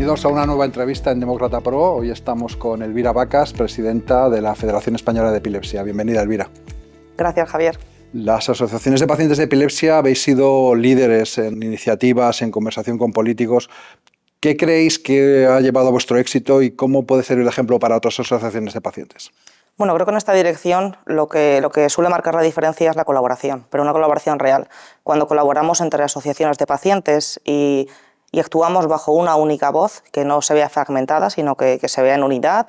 Bienvenidos a una nueva entrevista en Demócrata Pro. Hoy estamos con Elvira Vacas, presidenta de la Federación Española de Epilepsia. Bienvenida, Elvira. Gracias, Javier. Las asociaciones de pacientes de epilepsia habéis sido líderes en iniciativas, en conversación con políticos. ¿Qué creéis que ha llevado a vuestro éxito y cómo puede ser el ejemplo para otras asociaciones de pacientes? Bueno, creo que en esta dirección lo que suele marcar la diferencia es la colaboración, pero una colaboración real. Cuando colaboramos entre asociaciones de pacientes y actuamos bajo una única voz, que no se vea fragmentada, sino que se vea en unidad,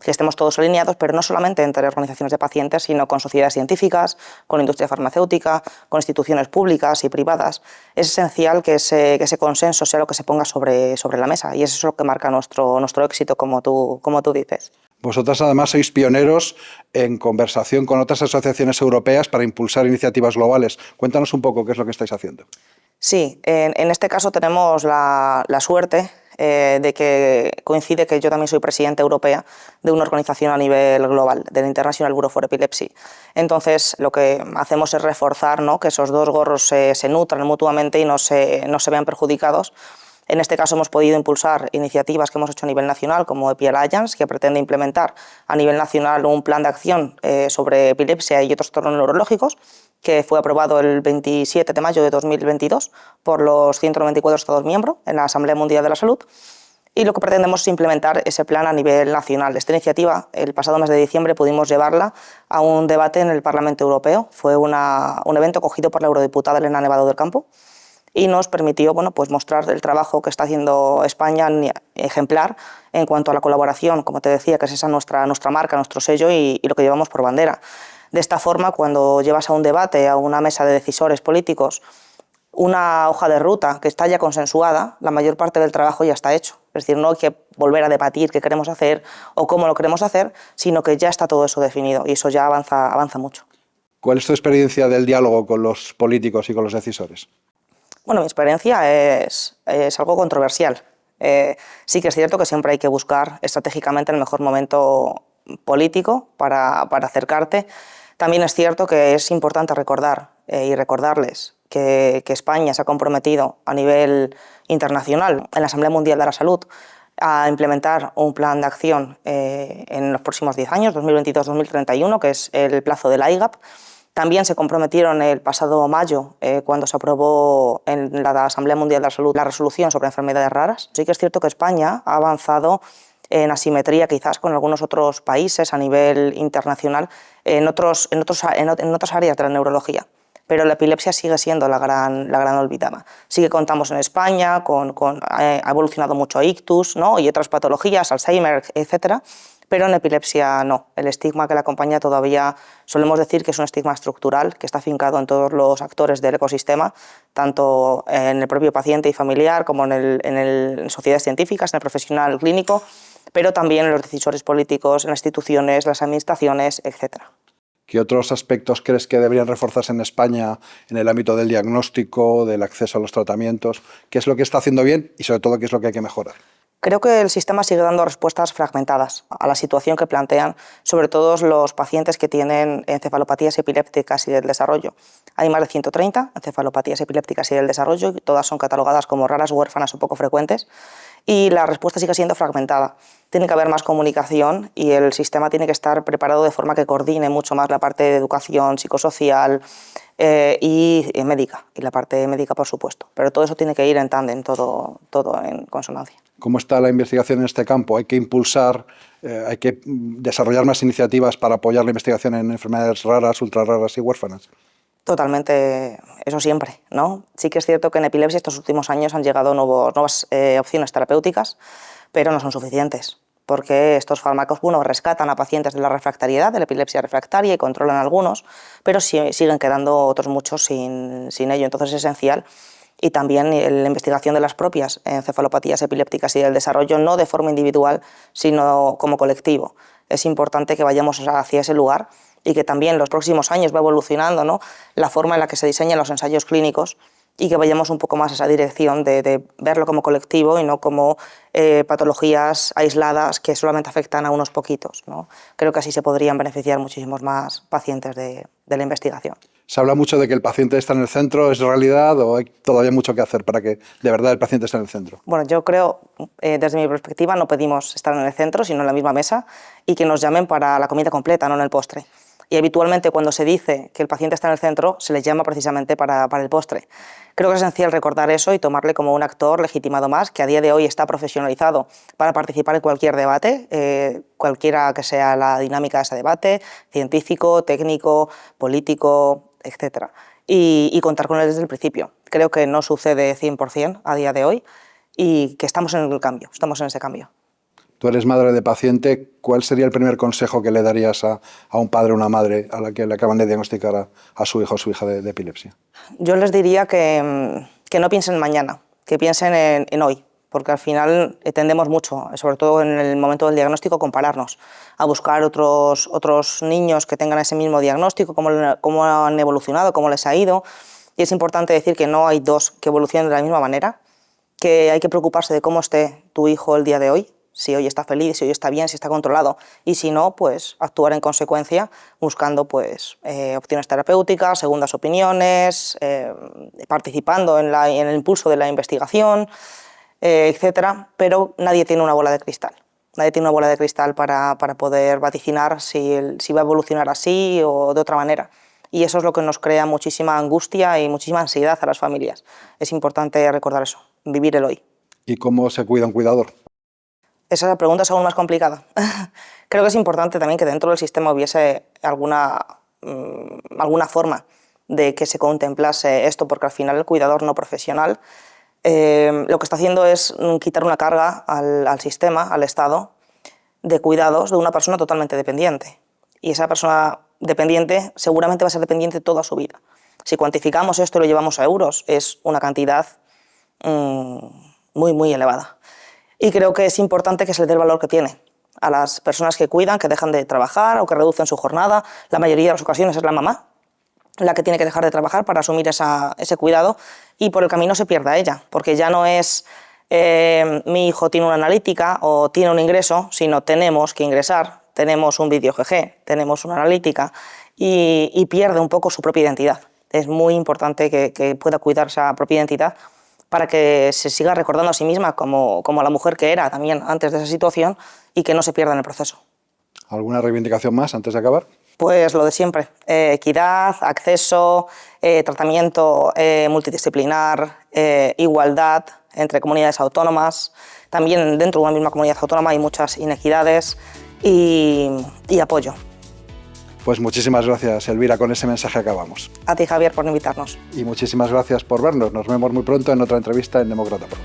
que estemos todos alineados, pero no solamente entre organizaciones de pacientes, sino con sociedades científicas, con industria farmacéutica, con instituciones públicas y privadas. Es esencial que ese consenso sea lo que se ponga sobre la mesa, y eso es lo que marca nuestro éxito, como tú dices. Vosotras además sois pioneros en conversación con otras asociaciones europeas para impulsar iniciativas globales. Cuéntanos un poco qué es lo que estáis haciendo. Sí, en este caso tenemos la suerte de que coincide que yo también soy presidenta europea de una organización a nivel global, del International Bureau for Epilepsy. Entonces, lo que hacemos es reforzar, ¿no?, que esos dos gorros se nutran mutuamente y no se vean perjudicados. En este caso hemos podido impulsar iniciativas que hemos hecho a nivel nacional, como Epi Alliance, que pretende implementar a nivel nacional un plan de acción sobre epilepsia y otros trastornos neurológicos, que fue aprobado el 27 de mayo de 2022 por los 194 Estados miembros en la Asamblea Mundial de la Salud. Y lo que pretendemos es implementar ese plan a nivel nacional. Esta iniciativa, el pasado mes de diciembre, pudimos llevarla a un debate en el Parlamento Europeo. Fue un evento acogido por la eurodiputada Elena Nevado del Campo, y nos permitió, bueno, pues mostrar el trabajo que está haciendo España ejemplar en cuanto a la colaboración, como te decía, que es esa nuestra marca, nuestro sello y lo que llevamos por bandera. De esta forma, cuando llevas a un debate, a una mesa de decisores políticos, una hoja de ruta que está ya consensuada, la mayor parte del trabajo ya está hecho. Es decir, no hay que volver a debatir qué queremos hacer o cómo lo queremos hacer, sino que ya está todo eso definido y eso ya avanza mucho. ¿Cuál es tu experiencia del diálogo con los políticos y con los decisores? Bueno, mi experiencia es algo controversial. Sí que es cierto que siempre hay que buscar estratégicamente el mejor momento político para acercarte. También es cierto que es importante recordar y recordarles que España se ha comprometido a nivel internacional en la Asamblea Mundial de la Salud a implementar un plan de acción en los próximos 10 años, 2022-2031, que es el plazo del IGAP. También se comprometieron el pasado mayo, cuando se aprobó en la Asamblea Mundial de la Salud la resolución sobre enfermedades raras. Sí que es cierto que España ha avanzado en asimetría quizás con algunos otros países a nivel internacional en otras áreas de la neurología, pero la epilepsia sigue siendo la gran olvidada. Sí que contamos en España ha evolucionado mucho ictus, ¿no?, y otras patologías, Alzheimer, etcétera, pero en epilepsia no. El estigma que la acompaña todavía solemos decir que es un estigma estructural que está afincado en todos los actores del ecosistema, tanto en el propio paciente y familiar como en sociedades científicas, en el profesional clínico, pero también en los decisores políticos, en las instituciones, las administraciones, etcétera. ¿Qué otros aspectos crees que deberían reforzarse en España en el ámbito del diagnóstico, del acceso a los tratamientos? ¿Qué es lo que está haciendo bien y sobre todo qué es lo que hay que mejorar? Creo que el sistema sigue dando respuestas fragmentadas a la situación que plantean, sobre todo los pacientes que tienen encefalopatías epilépticas y del desarrollo. Hay más de 130 encefalopatías epilépticas y del desarrollo, y todas son catalogadas como raras, huérfanas o poco frecuentes, y la respuesta sigue siendo fragmentada. Tiene que haber más comunicación y el sistema tiene que estar preparado de forma que coordine mucho más la parte de educación psicosocial y médica, y la parte médica, por supuesto. Pero todo eso tiene que ir en tándem, todo en consonancia. ¿Cómo está la investigación en este campo? ¿Hay que impulsar, hay que desarrollar más iniciativas para apoyar la investigación en enfermedades raras, ultrarraras y huérfanas? Totalmente, eso siempre, ¿no? Sí que es cierto que en epilepsia estos últimos años han llegado nuevas opciones terapéuticas, pero no son suficientes, porque estos fármacos, rescatan a pacientes de la refractariedad, de la epilepsia refractaria, y controlan algunos, pero siguen quedando otros muchos sin ello. Entonces es esencial. Y también la investigación de las propias encefalopatías epilépticas y del desarrollo, no de forma individual, sino como colectivo. Es importante que vayamos hacia ese lugar y que también en los próximos años va evolucionando, ¿no?, la forma en la que se diseñan los ensayos clínicos, y que vayamos un poco más a esa dirección de verlo como colectivo y no como patologías aisladas que solamente afectan a unos poquitos, ¿no? Creo que así se podrían beneficiar muchísimos más pacientes de la investigación. Se habla mucho de que el paciente está en el centro, ¿es realidad o hay todavía mucho que hacer para que de verdad el paciente esté en el centro? Bueno, yo creo, desde mi perspectiva, no pedimos estar en el centro, sino en la misma mesa y que nos llamen para la comida completa, no en el postre. Y habitualmente cuando se dice que el paciente está en el centro, se les llama precisamente para el postre. Creo que es esencial recordar eso y tomarle como un actor legitimado más, que a día de hoy está profesionalizado para participar en cualquier debate, cualquiera que sea la dinámica de ese debate, científico, técnico, político, etc. Y contar con él desde el principio. Creo que no sucede 100% a día de hoy y que estamos en el cambio, estamos en ese cambio. Tú eres madre de paciente, ¿cuál sería el primer consejo que le darías a un padre o una madre a la que le acaban de diagnosticar a su hijo o su hija de epilepsia? Yo les diría que no piensen en mañana, que piensen en hoy, porque al final tendemos mucho, sobre todo en el momento del diagnóstico, a compararnos, a buscar otros niños que tengan ese mismo diagnóstico, cómo han evolucionado, cómo les ha ido. Y es importante decir que no hay dos que evolucionen de la misma manera, que hay que preocuparse de cómo esté tu hijo el día de hoy, si hoy está feliz, si hoy está bien, si está controlado, y si no, pues actuar en consecuencia buscando pues, opciones terapéuticas, segundas opiniones, participando en el impulso de la investigación, etcétera, pero nadie tiene una bola de cristal. Nadie tiene una bola de cristal para poder vaticinar si va a evolucionar así o de otra manera. Y eso es lo que nos crea muchísima angustia y muchísima ansiedad a las familias. Es importante recordar eso, vivir el hoy. ¿Y cómo se cuida un cuidador? Esa pregunta es aún más complicada. Creo que es importante también que dentro del sistema hubiese alguna forma de que se contemplase esto, porque al final el cuidador no profesional lo que está haciendo es quitar una carga al sistema, al Estado, de cuidados de una persona totalmente dependiente. Y esa persona dependiente seguramente va a ser dependiente toda su vida. Si cuantificamos esto y lo llevamos a euros, es una cantidad muy, muy elevada. Y creo que es importante que se le dé el valor que tiene a las personas que cuidan, que dejan de trabajar o que reducen su jornada. La mayoría de las ocasiones es la mamá la que tiene que dejar de trabajar para asumir ese cuidado y por el camino se pierda ella, porque ya no es mi hijo tiene una analítica o tiene un ingreso, sino tenemos que ingresar, tenemos un vídeo GG, tenemos una analítica y pierde un poco su propia identidad. Es muy importante que pueda cuidar esa propia identidad para que se siga recordando a sí misma como la mujer que era también antes de esa situación y que no se pierda en el proceso. ¿Alguna reivindicación más antes de acabar? Pues lo de siempre, equidad, acceso, tratamiento multidisciplinar, igualdad entre comunidades autónomas. También dentro de una misma comunidad autónoma hay muchas inequidades y apoyo. Pues muchísimas gracias, Elvira, con ese mensaje acabamos. A ti, Javier, por invitarnos. Y muchísimas gracias por vernos. Nos vemos muy pronto en otra entrevista en Demócrata Pro.